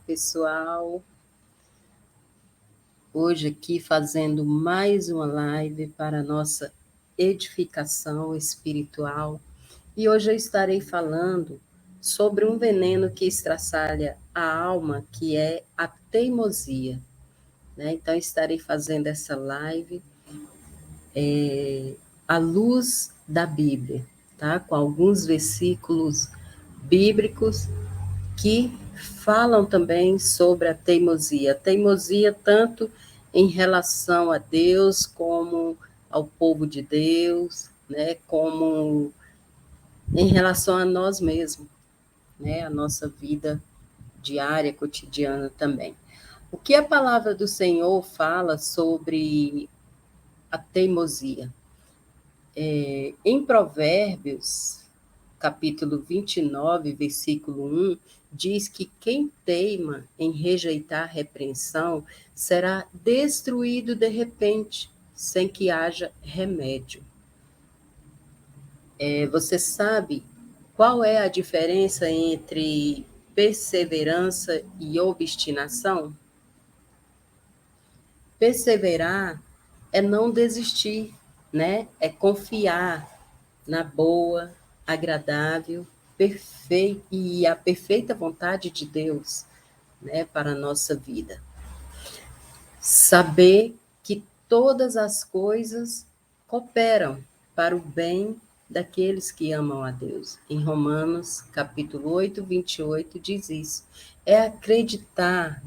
pessoal. Hoje aqui fazendo mais uma live para a nossa edificação espiritual. E hoje eu estarei falando sobre um veneno que estraçalha a alma, que é a teimosia. Então, estarei fazendo essa live à luz da Bíblia, tá? Com alguns versículos bíblicos que falam também sobre a teimosia. A teimosia tanto em relação a Deus, como ao povo de Deus, como em relação a nós mesmos, a nossa vida diária, cotidiana também. O que a palavra do Senhor fala sobre a teimosia? Em Provérbios, capítulo 29, versículo 1, diz que quem teima em rejeitar a repreensão será destruído de repente, sem que haja remédio. Você sabe qual é a diferença entre perseverança e obstinação? Perseverar é não desistir, É confiar na boa, agradável, perfeita e a perfeita vontade de Deus, para a nossa vida. Saber que todas as coisas cooperam para o bem daqueles que amam a Deus. Em Romanos, capítulo 8, 28, diz isso. É acreditar,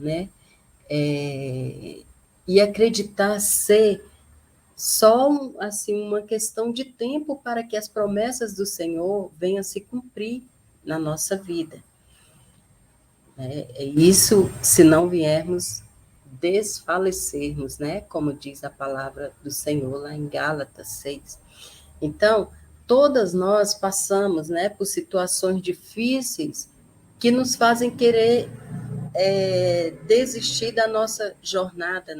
E acreditar ser só assim, uma questão de tempo para que as promessas do Senhor venham a se cumprir na nossa vida. É isso, se não viermos desfalecermos, como diz a palavra do Senhor lá em Gálatas 6. Então, todas nós passamos, por situações difíceis que nos fazem querer desistir da nossa jornada,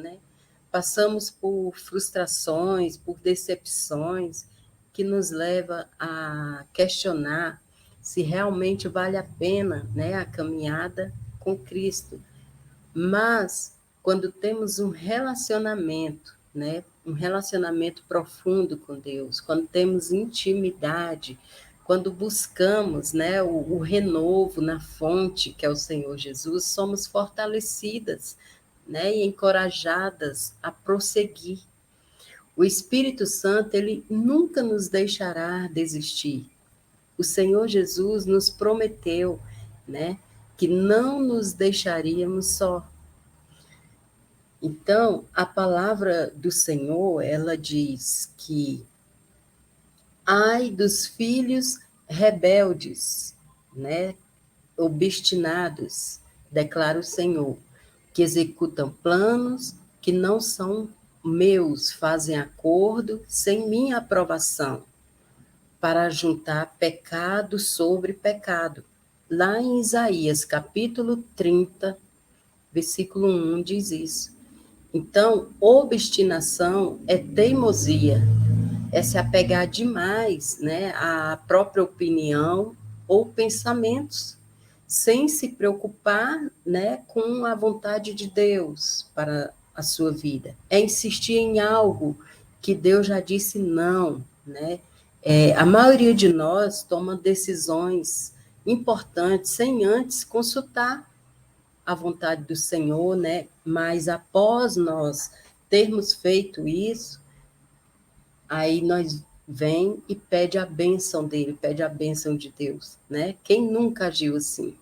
Passamos por frustrações, por decepções, que nos leva a questionar se realmente vale a pena, a caminhada com Cristo. Mas, quando temos um relacionamento, um relacionamento profundo com Deus, quando temos intimidade, quando buscamos, o renovo na fonte, que é o Senhor Jesus, somos fortalecidas, e encorajadas a prosseguir. O Espírito Santo, ele nunca nos deixará desistir. O Senhor Jesus nos prometeu, que não nos deixaríamos só. Então, a palavra do Senhor, ela diz que ai dos filhos rebeldes, obstinados, declara o Senhor, que executam planos que não são meus, fazem acordo sem minha aprovação, para juntar pecado sobre pecado. Lá em Isaías, capítulo 30, versículo 1, diz isso. Então, obstinação é teimosia, é se apegar demais, à própria opinião ou pensamentos, sem se preocupar, com a vontade de Deus para a sua vida. É insistir em algo que Deus já disse não, a maioria de nós toma decisões importantes sem antes consultar a vontade do Senhor, Mas após nós termos feito isso, aí nós vem e pede a bênção dele, pede a bênção de Deus, Quem nunca agiu assim,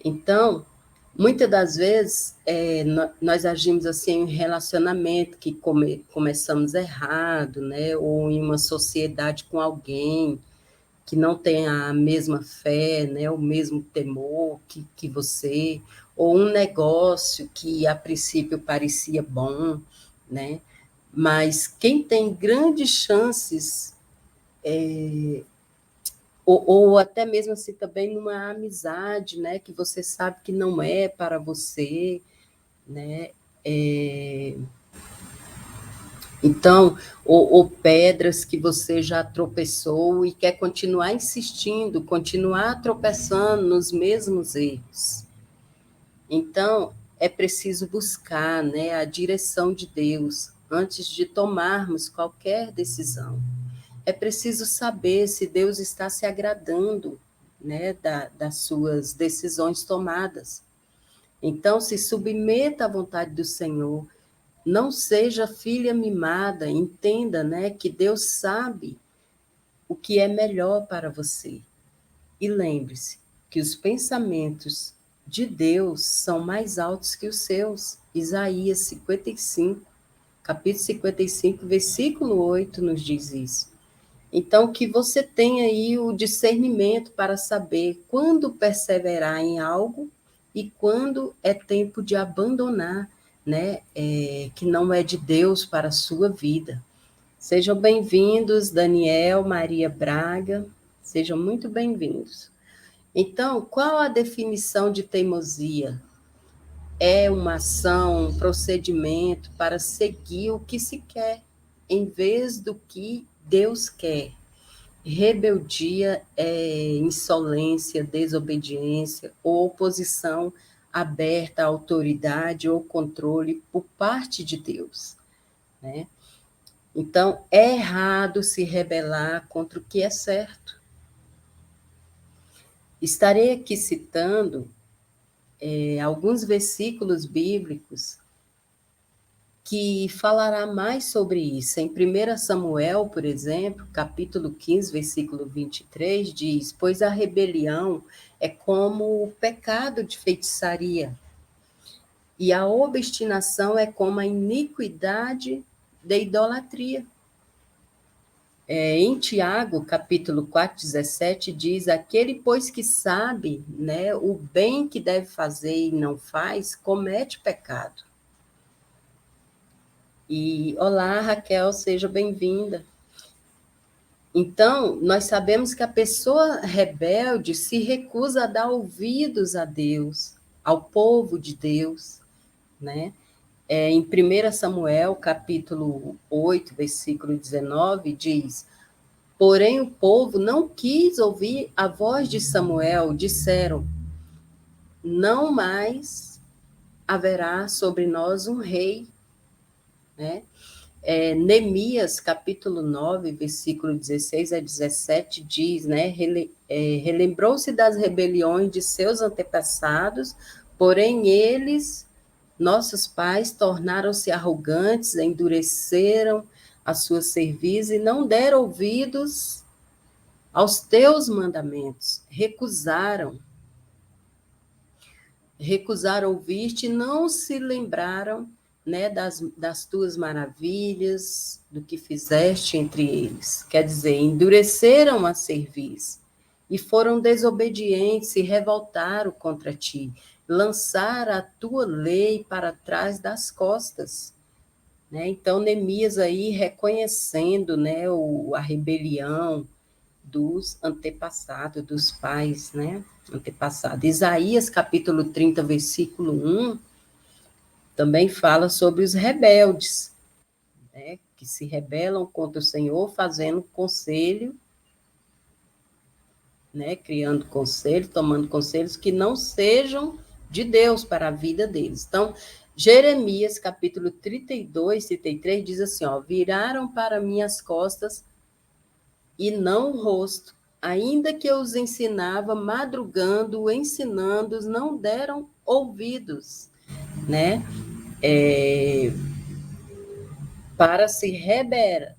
Então, muitas das vezes, nós agimos assim em relacionamento que começamos errado, Ou em uma sociedade com alguém que não tem a mesma fé, o mesmo temor que você, ou um negócio que a princípio parecia bom, Mas quem tem grandes chances, ou até mesmo assim também numa amizade, que você sabe que não é para você, Então, ou pedras que você já tropeçou e quer continuar insistindo, continuar tropeçando nos mesmos erros. Então, é preciso buscar, né, a direção de Deus antes de tomarmos qualquer decisão. É preciso saber se Deus está se agradando, né, das suas decisões tomadas. Então, se submeta à vontade do Senhor. Não seja filha mimada, entenda, né, que Deus sabe o que é melhor para você. E lembre-se que os pensamentos de Deus são mais altos que os seus. Isaías 55, capítulo 55, versículo 8 nos diz isso. Então, que você tenha aí o discernimento para saber quando perseverar em algo e quando é tempo de abandonar, né? Que não é de Deus para a sua vida. Sejam bem-vindos, Daniel, Maria Braga, sejam muito bem-vindos. Então, qual a definição de teimosia? É uma ação, um procedimento para seguir o que se quer, em vez do que Deus quer. Rebeldia é insolência, desobediência ou oposição aberta à autoridade ou controle por parte de Deus, né? Então, é errado se rebelar contra o que é certo. Estarei aqui citando alguns versículos bíblicos que falará mais sobre isso. Em 1 Samuel, por exemplo, capítulo 15, versículo 23, diz: Pois a rebelião é como o pecado de feitiçaria, e a obstinação é como a iniquidade da idolatria. Em Tiago, capítulo 4, 17, diz: Aquele, pois, que sabe, né, o bem que deve fazer e não faz, comete pecado. E olá, Raquel, seja bem-vinda. Então, nós sabemos que a pessoa rebelde se recusa a dar ouvidos a Deus, ao povo de Deus, né? Em 1 Samuel, capítulo 8, versículo 19, diz: Porém, o povo não quis ouvir a voz de Samuel, disseram: Não mais haverá sobre nós um rei, né? Neemias, capítulo 9, versículo 16 a 17, diz, né? Relembrou-se das rebeliões de seus antepassados, porém eles, nossos pais, tornaram-se arrogantes, endureceram a sua cerviz e não deram ouvidos aos teus mandamentos, recusaram ouvir-te, não se lembraram, né, das tuas maravilhas, do que fizeste entre eles. Quer dizer, endureceram a cerviz e foram desobedientes, se revoltaram contra ti, lançaram a tua lei para trás das costas. Né? Então, Neemias aí reconhecendo, né, a rebelião dos antepassados, dos pais, né? Antepassado. Isaías, capítulo 30, versículo 1, também fala sobre os rebeldes, né? Que se rebelam contra o Senhor, fazendo conselho, né? Criando conselho, tomando conselhos que não sejam de Deus para a vida deles. Então, Jeremias, capítulo 32, 33, diz assim, ó, viraram para minhas costas e não o rosto. Ainda que eu os ensinava, madrugando, ensinando-os, não deram ouvidos, né? Para se rebelar,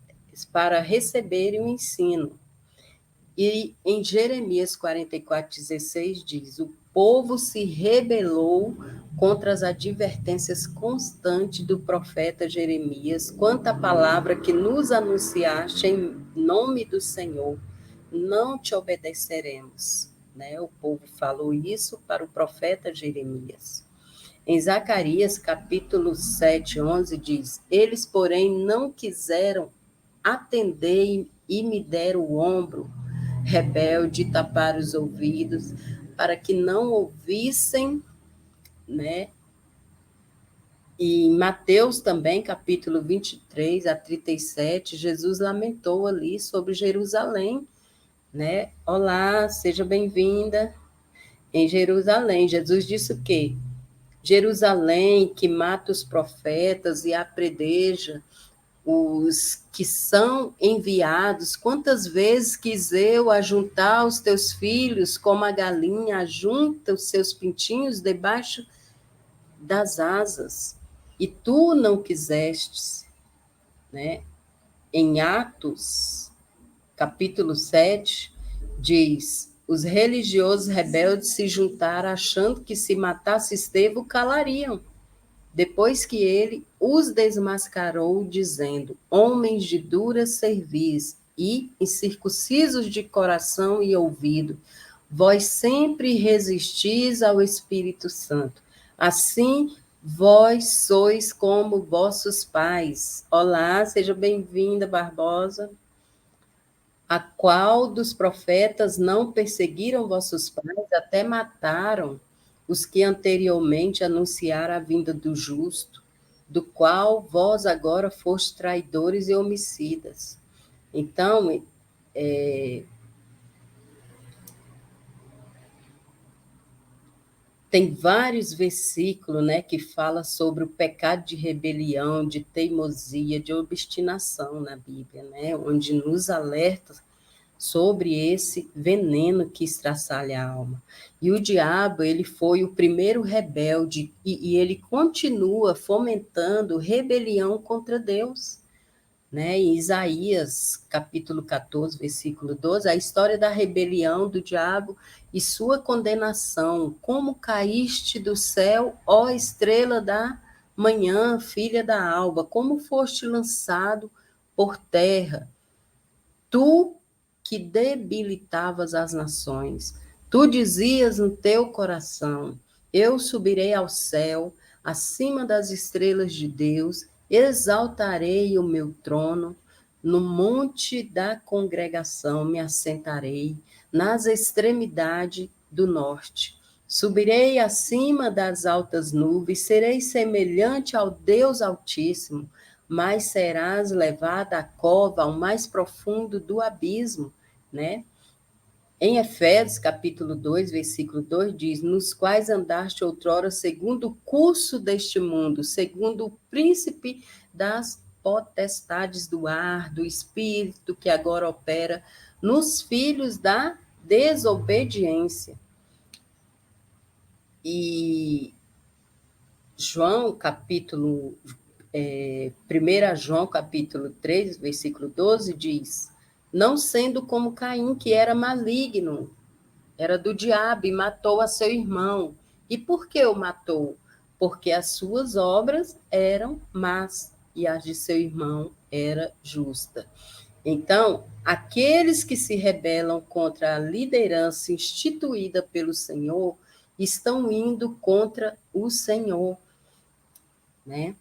para receberem o ensino. E em Jeremias 44:16 diz: O povo se rebelou contra as advertências constantes do profeta Jeremias, quanto à palavra que nos anunciaste em nome do Senhor, não te obedeceremos. Né? O povo falou isso para o profeta Jeremias. Em Zacarias, capítulo 7, 11, diz: Eles, porém, não quiseram atender e me deram o ombro, rebelde, tapar os ouvidos, para que não ouvissem, né? E em Mateus também, capítulo 23 a 37, Jesus lamentou ali sobre Jerusalém, né? Olá, seja bem-vinda em Jerusalém. Jesus disse o quê? Jerusalém, que mata os profetas e apredeja os que são enviados. Quantas vezes quis eu ajuntar os teus filhos, como a galinha ajunta os seus pintinhos debaixo das asas, e tu não quisestes, né? Em Atos, capítulo 7, diz: os religiosos rebeldes se juntaram, achando que se matasse Estevão, calariam. Depois que ele os desmascarou, dizendo: homens de dura cerviz e incircuncisos de coração e ouvido, vós sempre resistis ao Espírito Santo. Assim, vós sois como vossos pais. Olá, seja bem-vinda, Barbosa. A qual dos profetas não perseguiram vossos pais, até mataram os que anteriormente anunciaram a vinda do justo, do qual vós agora foste traidores e homicidas. Então, tem vários versículos, né, que fala sobre o pecado de rebelião, de teimosia, de obstinação na Bíblia, né, onde nos alerta sobre esse veneno que estraçalha a alma. E o diabo, ele foi o primeiro rebelde e ele continua fomentando rebelião contra Deus. Né? Em Isaías, capítulo 14, versículo 12, a história da rebelião do diabo e sua condenação. Como caíste do céu, ó estrela da manhã, filha da alva, como foste lançado por terra, tu que debilitavas as nações. Tu dizias no teu coração: eu subirei ao céu, acima das estrelas de Deus, exaltarei o meu trono, no monte da congregação me assentarei, nas extremidades do norte. Subirei acima das altas nuvens, serei semelhante ao Deus Altíssimo, mas serás levada à cova, ao mais profundo do abismo, né? Em Efésios, capítulo 2, versículo 2, diz: nos quais andaste outrora segundo o curso deste mundo, segundo o príncipe das potestades do ar, do espírito que agora opera nos filhos da desobediência. E João, capítulo 1 João, capítulo 3, versículo 12, diz: não sendo como Caim, que era maligno, era do diabo e matou a seu irmão. E por que o matou? Porque as suas obras eram más e as de seu irmão era justa. Então, aqueles que se rebelam contra a liderança instituída pelo Senhor estão indo contra o Senhor, né?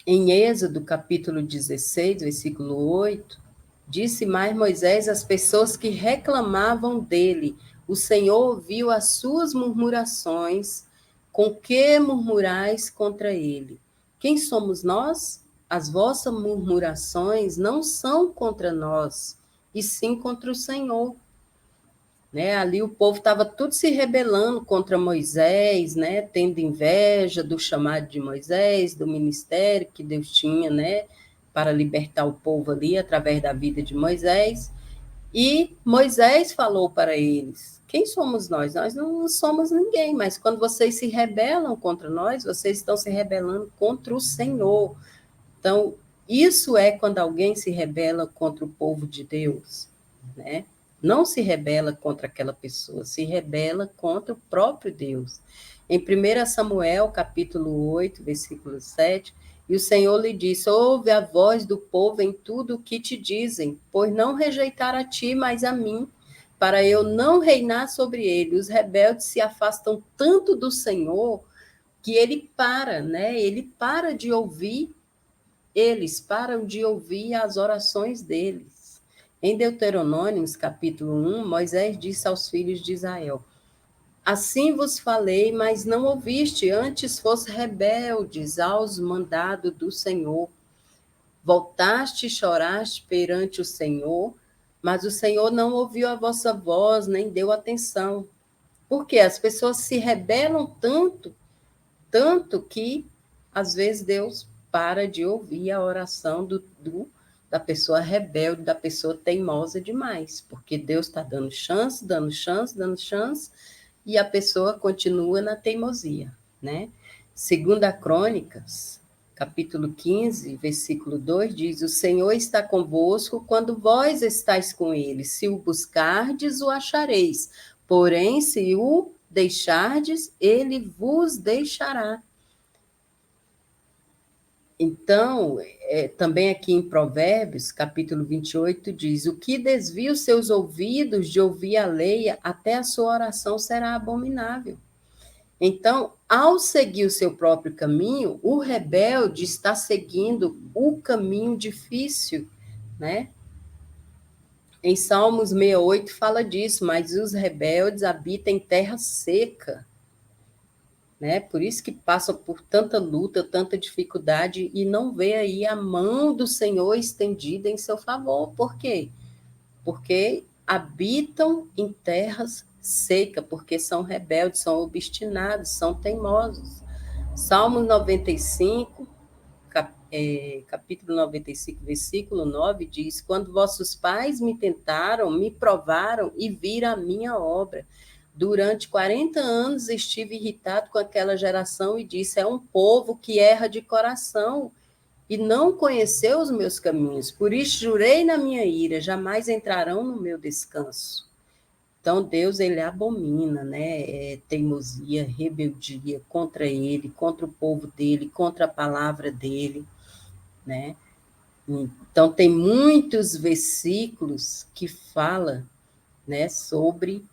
Em Êxodo, capítulo 16, versículo 8, disse mais Moisés às pessoas que reclamavam dele: o Senhor ouviu as suas murmurações, com que murmurais contra ele? Quem somos nós? As vossas murmurações não são contra nós, e sim contra o Senhor. Né? Ali o povo estava tudo se rebelando contra Moisés, né? Tendo inveja do chamado de Moisés, do ministério que Deus tinha, né? Para libertar o povo ali através da vida de Moisés. E Moisés falou para eles: quem somos nós? Nós não somos ninguém, mas quando vocês se rebelam contra nós, vocês estão se rebelando contra o Senhor. Então, isso é quando alguém se rebela contra o povo de Deus, né? Não se rebela contra aquela pessoa, se rebela contra o próprio Deus. Em 1 Samuel, capítulo 8, versículo 7, e o Senhor lhe disse: ouve a voz do povo em tudo o que te dizem, pois não rejeitar a ti, mas a mim, para eu não reinar sobre ele. Os rebeldes se afastam tanto do Senhor que ele para, né? Ele para de ouvir, eles param de ouvir as orações deles. Em Deuteronômios, capítulo 1, Moisés disse aos filhos de Israel: Assim vos falei, mas não ouviste, antes fosse rebeldes aos mandados do Senhor. Voltaste e choraste perante o Senhor, mas o Senhor não ouviu a vossa voz, nem deu atenção. Porque as pessoas se rebelam tanto, tanto que às vezes Deus para de ouvir a oração da pessoa rebelde, da pessoa teimosa demais, porque Deus está dando chance, dando chance, dando chance, e a pessoa continua na teimosia, né? Segunda Crônicas, capítulo 15, versículo 2, diz: O Senhor está convosco quando vós estáis com ele. Se o buscardes, o achareis. Porém, se o deixardes, ele vos deixará. Então, também aqui em Provérbios, capítulo 28, diz: O que desvia os seus ouvidos de ouvir a lei, até a sua oração será abominável. Então, ao seguir o seu próprio caminho, o rebelde está seguindo o caminho difícil, né? Em Salmos 68 fala disso, mas os rebeldes habitam em terra seca, né? Por isso que passam por tanta luta, tanta dificuldade e não vê aí a mão do Senhor estendida em seu favor. Por quê? Porque habitam em terras secas, porque são rebeldes, são obstinados, são teimosos. Salmo 95, capítulo 95, versículo 9, diz: Quando vossos pais me tentaram, me provaram e viram a minha obra. Durante 40 anos estive irritado com aquela geração e disse: é um povo que erra de coração e não conheceu os meus caminhos. Por isso jurei na minha ira, jamais entrarão no meu descanso. Então Deus, ele abomina, né, teimosia, rebeldia contra ele, contra o povo dele, contra a palavra dele, né? Então tem muitos versículos que fala, né, sobre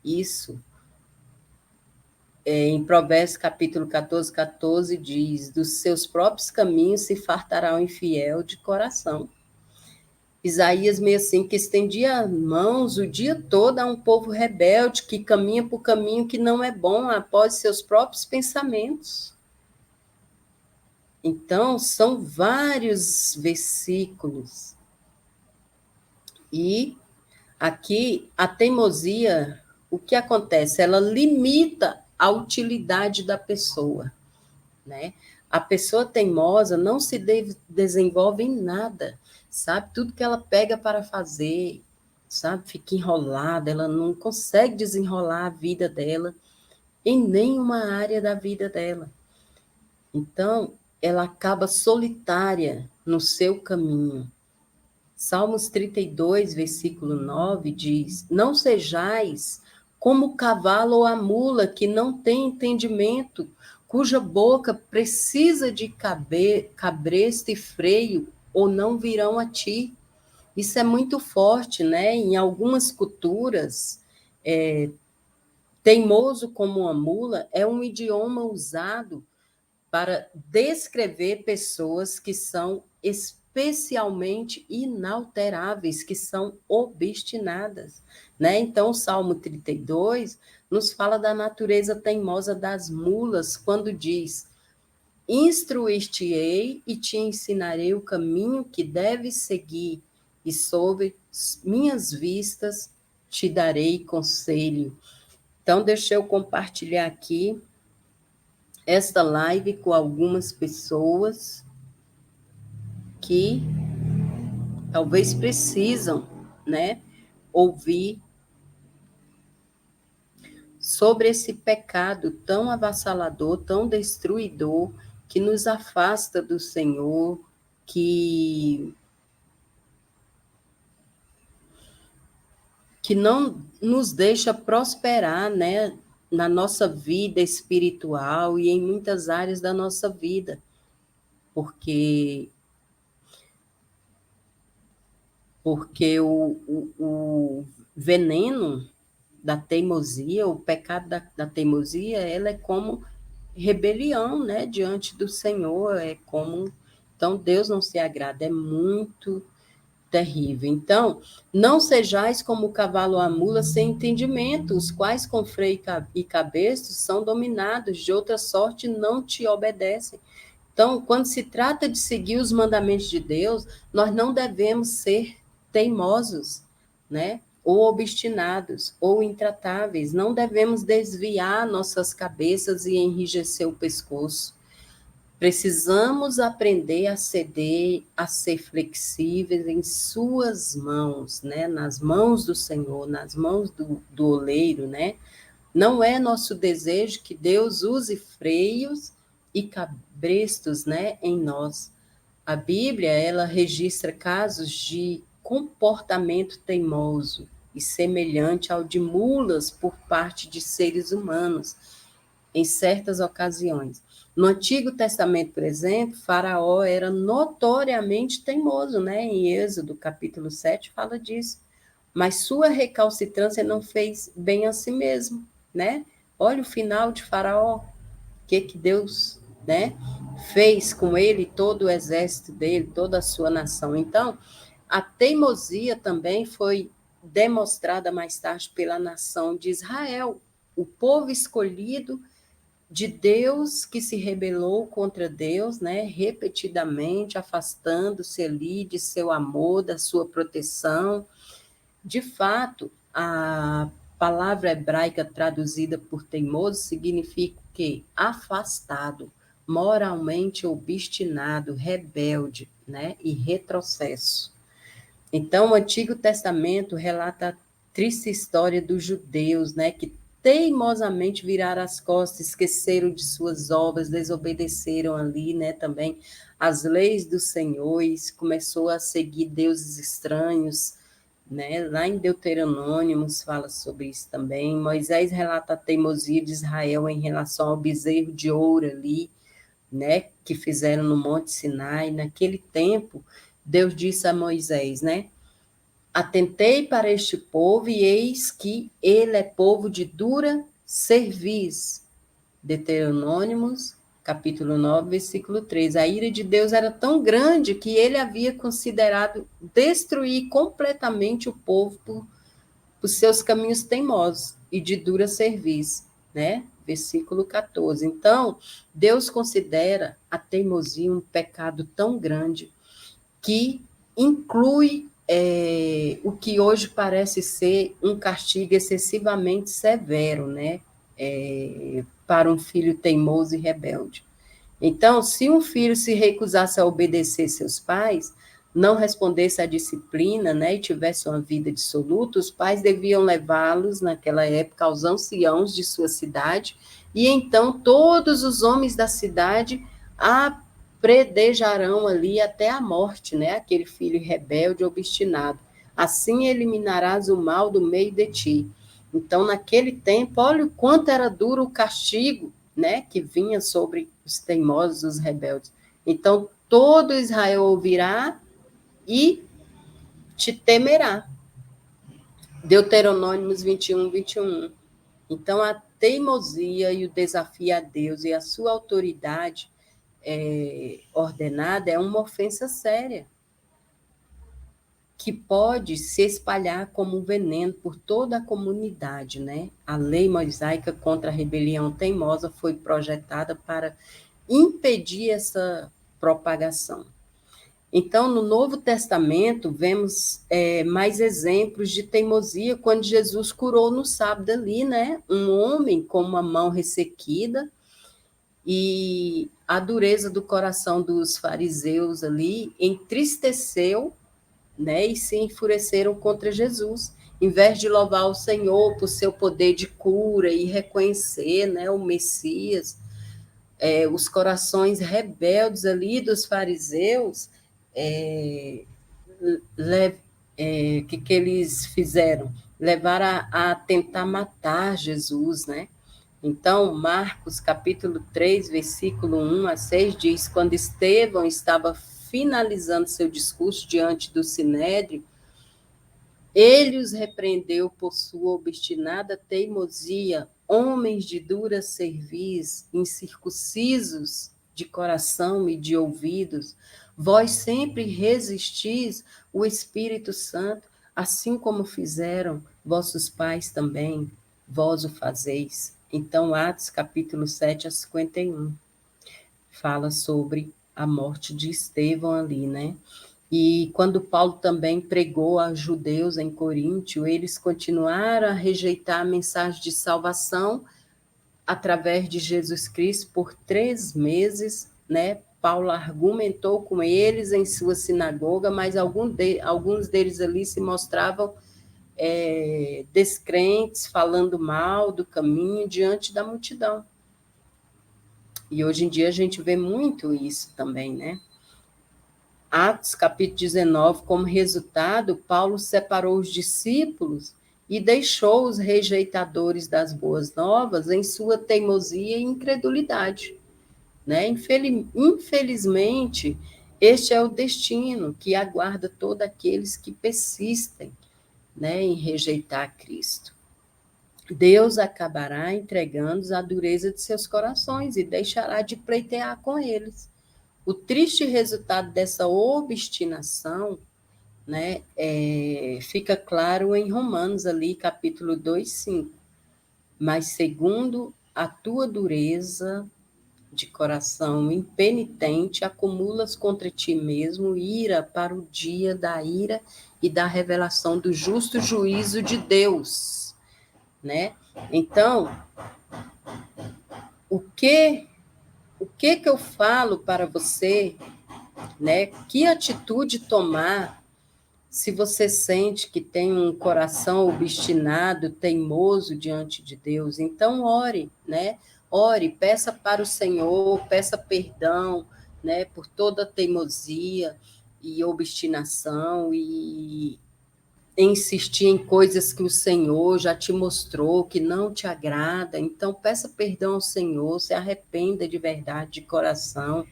isso. Em Provérbios capítulo 14, 14 diz: dos seus próprios caminhos se fartará o infiel de coração. Isaías 65, que estendia mãos o dia todo a um povo rebelde que caminha por caminho que não é bom após seus próprios pensamentos. Então, são vários versículos. E aqui, a teimosia, o que acontece? Ela limita a utilidade da pessoa, né? A pessoa teimosa não se desenvolve em nada, sabe? Tudo que ela pega para fazer, sabe? Fica enrolada, ela não consegue desenrolar a vida dela em nenhuma área da vida dela. Então, ela acaba solitária no seu caminho. Salmos 32, versículo 9 diz: Não sejais como o cavalo ou a mula que não tem entendimento, cuja boca precisa de cabresto e freio, ou não virão a ti. Isso é muito forte, né? Em algumas culturas, teimoso como uma mula é um idioma usado para descrever pessoas que são especialmente inalteráveis, que são obstinadas, né? Então, o Salmo 32 nos fala da natureza teimosa das mulas, quando diz: Instruir-te-ei e te ensinarei o caminho que deves seguir, e sob minhas vistas te darei conselho. Então, deixa eu compartilhar aqui esta live com algumas pessoas que talvez precisam, né, ouvir sobre esse pecado tão avassalador, tão destruidor, que nos afasta do Senhor, que não nos deixa prosperar, né, na nossa vida espiritual e em muitas áreas da nossa vida, porque o veneno da teimosia, o pecado da teimosia, ela é como rebelião, né, diante do Senhor, é como... Então, Deus não se agrada, é muito terrível. Então, não sejais como o cavalo ou a mula sem entendimento, os quais com freio e cabestos são dominados, de outra sorte não te obedecem. Então, quando se trata de seguir os mandamentos de Deus, nós não devemos ser teimosos, né? Ou obstinados, ou intratáveis. Não devemos desviar nossas cabeças e enrijecer o pescoço. Precisamos aprender a ceder, a ser flexíveis em suas mãos, né? Nas mãos do Senhor, nas mãos do oleiro, né? Não é nosso desejo que Deus use freios e cabrestos, né, em nós. A Bíblia, ela registra casos de comportamento teimoso e semelhante ao de mulas por parte de seres humanos em certas ocasiões. No Antigo Testamento, por exemplo, Faraó era notoriamente teimoso, né? Em Êxodo, capítulo 7, fala disso. Mas sua recalcitrância não fez bem a si mesmo, né? Olha o final de Faraó, o que Deus, né, fez com ele, todo o exército dele, toda a sua nação. Então, a teimosia também foi demonstrada mais tarde pela nação de Israel, o povo escolhido de Deus que se rebelou contra Deus, né, repetidamente, afastando-se ali de seu amor, da sua proteção. De fato, a palavra hebraica traduzida por teimoso significa o quê? Afastado, moralmente obstinado, rebelde, né, e retrocesso. Então, o Antigo Testamento relata a triste história dos judeus, né, que teimosamente viraram as costas, esqueceram de suas obras, desobedeceram ali, né, também as leis do Senhor e começou a seguir deuses estranhos, né? Lá em Deuteronômio fala sobre isso também. Moisés relata a teimosia de Israel em relação ao bezerro de ouro ali, né, que fizeram no Monte Sinai. Naquele tempo, Deus disse a Moisés, né? Atentei para este povo e eis que ele é povo de dura cerviz. Deuteronômicos, capítulo 9, versículo 3. A ira de Deus era tão grande que ele havia considerado destruir completamente o povo por seus caminhos teimosos e de dura cerviz, né? Versículo 14. Então, Deus considera a teimosia um pecado tão grande que inclui o que hoje parece ser um castigo excessivamente severo, né? Para um filho teimoso e rebelde. Então, se um filho se recusasse a obedecer seus pais, não respondesse à disciplina, né, e tivesse uma vida dissoluta, os pais deviam levá-los, naquela época, aos anciãos de sua cidade, e então todos os homens da cidade apredejarão ali até a morte, né, aquele filho rebelde, obstinado. Assim eliminarás o mal do meio de ti. Então, naquele tempo, olha o quanto era duro o castigo, né, que vinha sobre os teimosos, os rebeldes. Então, todo Israel ouvirá e te temerá. Deuteronômios 21, 21. Então, a teimosia e o desafio a Deus e a sua autoridade ordenada é uma ofensa séria, que pode se espalhar como um veneno por toda a comunidade, né? A lei mosaica contra a rebelião teimosa foi projetada para impedir essa propagação. Então, no Novo Testamento, vemos mais exemplos de teimosia, quando Jesus curou no sábado ali, né? Um homem com uma mão ressequida, e a dureza do coração dos fariseus ali entristeceu, né? E se enfureceram contra Jesus. Em vez de louvar o Senhor por seu poder de cura e reconhecer, né, o Messias, os corações rebeldes ali dos fariseus, que eles fizeram? Levaram a tentar matar Jesus, né? Então, Marcos, capítulo 3, versículo 1 a 6, diz, quando Estevão estava finalizando seu discurso diante do Sinédrio, ele os repreendeu por sua obstinada teimosia, homens de dura cerviz, incircuncisos, de coração e de ouvidos. Vós sempre resistis o Espírito Santo, assim como fizeram vossos pais também, vós o fazeis. Então, Atos capítulo 7 a 51 fala sobre a morte de Estevão ali, né? E quando Paulo também pregou aos judeus em Coríntio, eles continuaram a rejeitar a mensagem de salvação através de Jesus Cristo por 3 meses, né? Paulo argumentou com eles em sua sinagoga, mas alguns deles ali se mostravam descrentes, falando mal do caminho diante da multidão. E hoje em dia a gente vê muito isso também, né? Atos capítulo 19, como resultado, Paulo separou os discípulos e deixou os rejeitadores das boas novas em sua teimosia e incredulidade, né? Infelizmente, este é o destino que aguarda todos aqueles que persistem, né, em rejeitar Cristo. Deus acabará entregando-os à dureza de seus corações e deixará de pleitear com eles. O triste resultado dessa obstinação, né, fica claro em Romanos, ali, capítulo 2, 5. Mas segundo a tua dureza de coração impenitente, acumulas contra ti mesmo ira para o dia da ira e da revelação do justo juízo de Deus, né? Então, o que eu falo para você, né? Que atitude tomar se você sente que tem um coração obstinado, teimoso diante de Deus? Então ore, né? Ore, peça para o Senhor, peça perdão, né, por toda teimosia e obstinação e insistir em coisas que o Senhor já te mostrou que não te agrada. Então peça perdão ao Senhor, se arrependa de verdade, de coração,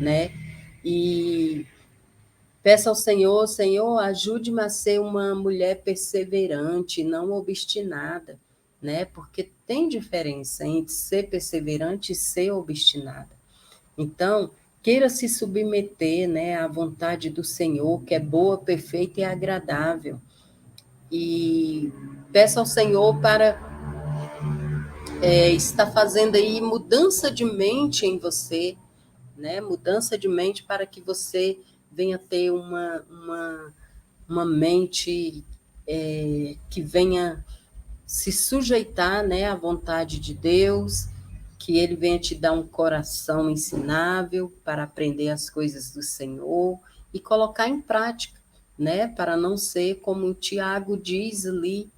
né? E peça ao Senhor, Senhor, ajude-me a ser uma mulher perseverante, não obstinada, né? Porque tem diferença entre ser perseverante e ser obstinada. Então, queira se submeter, né, à vontade do Senhor, que é boa, perfeita e agradável. E peça ao Senhor para estar fazendo aí mudança de mente em você, né? Mudança de mente para que você venha ter uma mente que venha se sujeitar, né, à vontade de Deus, que Ele venha te dar um coração ensinável para aprender as coisas do Senhor e colocar em prática, né, para não ser como o Tiago diz ali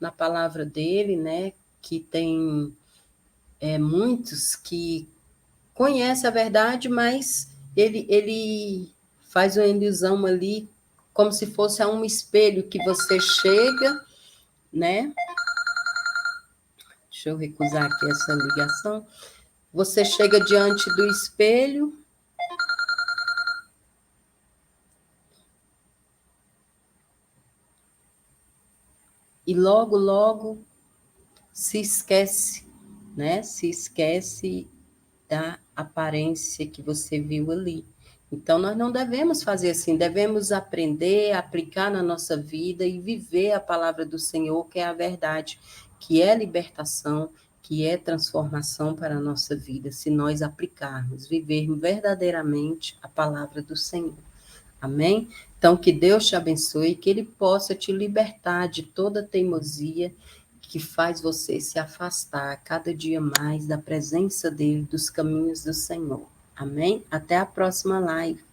na palavra dele, né, que tem muitos que conhecem a verdade, mas ele faz uma ilusão ali como se fosse a um espelho que você chega, né? Deixa eu recusar aqui essa ligação. Você chega diante do espelho e logo, logo se esquece, né? Se esquece da aparência que você viu ali. Então, nós não devemos fazer assim, devemos aprender, aplicar na nossa vida e viver a palavra do Senhor, que é a verdade, que é libertação, que é transformação para a nossa vida, se nós aplicarmos, vivermos verdadeiramente a palavra do Senhor. Amém? Então, que Deus te abençoe, que Ele possa te libertar de toda teimosia que faz você se afastar cada dia mais da presença dEle, dos caminhos do Senhor. Amém? Até a próxima live.